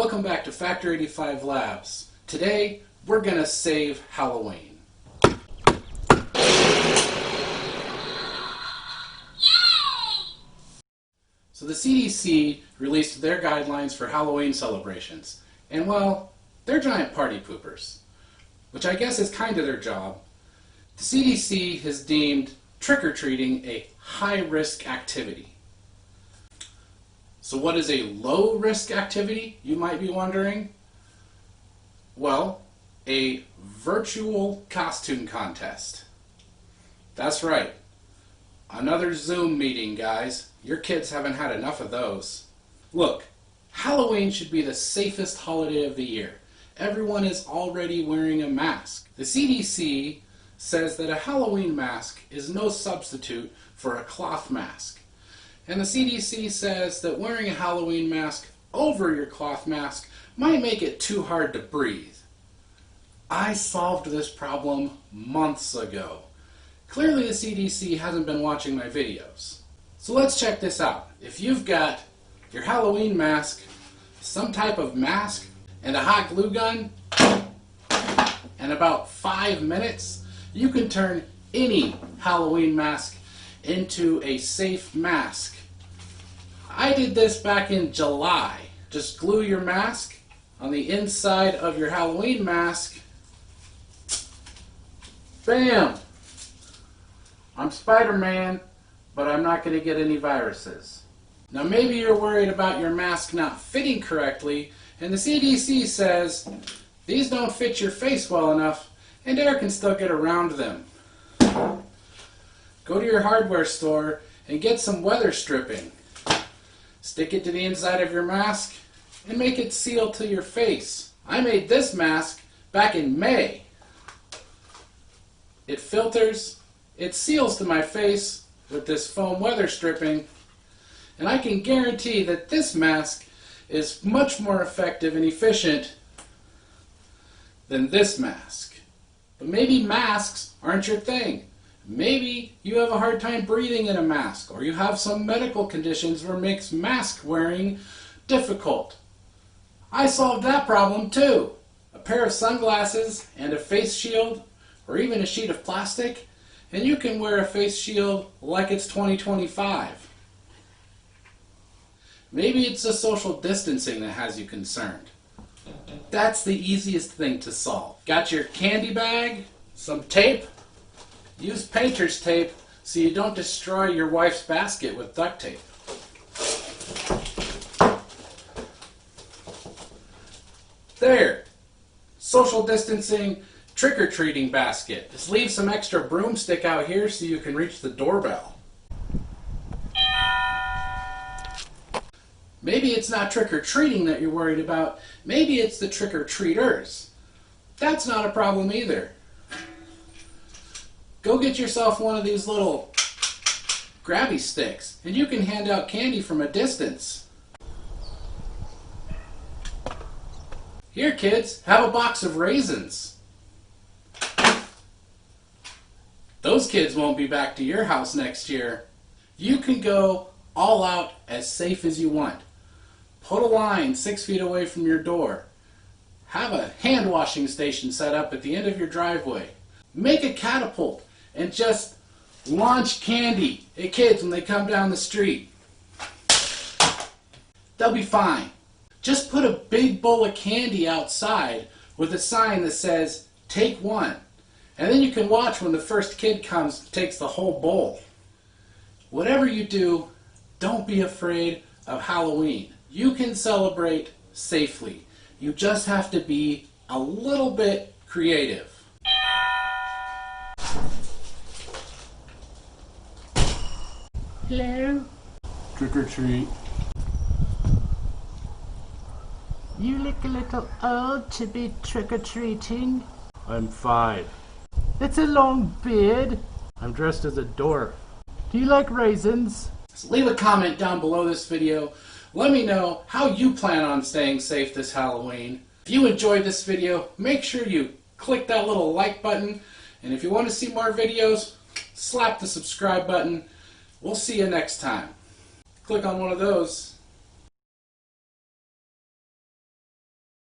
Welcome back to Factor 85 Labs. Today, we're going to save Halloween. So the CDC released their guidelines for Halloween celebrations. And well, they're giant party poopers, which I guess is kind of their job. The CDC has deemed trick-or-treating a high-risk activity. So what is a low-risk activity, you might be wondering? Well, a virtual costume contest. That's right. Another Zoom meeting, guys. Your kids haven't had enough of those. Look, Halloween should be the safest holiday of the year. Everyone is already wearing a mask. The CDC says that a Halloween mask is no substitute for a cloth mask. And the CDC says that wearing a Halloween mask over your cloth mask might make it too hard to breathe. I solved this problem months ago. Clearly the CDC hasn't been watching my videos. So let's check this out. If you've got your Halloween mask, some type of mask, and a hot glue gun, in about 5 minutes, you can turn any Halloween mask into a safe mask. I did this back in July. Just glue your mask on the inside of your Halloween mask. Bam! I'm Spider-Man, but I'm not going to get any viruses. Now maybe you're worried about your mask not fitting correctly, and the CDC says these don't fit your face well enough and air can still get around them. Go to your hardware store and get some weather stripping. Stick it to the inside of your mask and make it seal to your face. I made this mask back in May. It filters, it seals to my face with this foam weather stripping, and I can guarantee that this mask is much more effective and efficient than this mask. But maybe masks aren't your thing. Maybe you have a hard time breathing in a mask, or you have some medical conditions where it makes mask wearing difficult. I solved that problem too. A pair of sunglasses and a face shield, or even a sheet of plastic, and you can wear a face shield like it's 2025. Maybe it's the social distancing that has you concerned. That's the easiest thing to solve. Got your candy bag, some tape? Use painter's tape so you don't destroy your wife's basket with duct tape. There! Social distancing trick-or-treating basket. Just leave some extra broomstick out here so you can reach the doorbell. Maybe it's not trick-or-treating that you're worried about. Maybe it's the trick-or-treaters. That's not a problem either. Go get yourself one of these little grabby sticks, and you can hand out candy from a distance. Here, kids, have a box of raisins. Those kids won't be back to your house next year. You can go all out as safe as you want. Put a line 6 feet away from your door. Have a hand washing station set up at the end of your driveway. Make a catapult and just launch candy at kids when they come down the street. They'll be fine. Just put a big bowl of candy outside with a sign that says, "Take one." And then you can watch when the first kid comes and takes the whole bowl. Whatever you do, don't be afraid of Halloween. You can celebrate safely. You just have to be a little bit creative. Hello? Trick or treat. You look a little old to be trick-or-treating. I'm 5. It's a long beard. I'm dressed as a dwarf. Do you like raisins? So leave a comment down below this video. Let me know how you plan on staying safe this Halloween. If you enjoyed this video, make sure you click that little like button. And if you want to see more videos, slap the subscribe button. We'll see you next time. Click on one of those.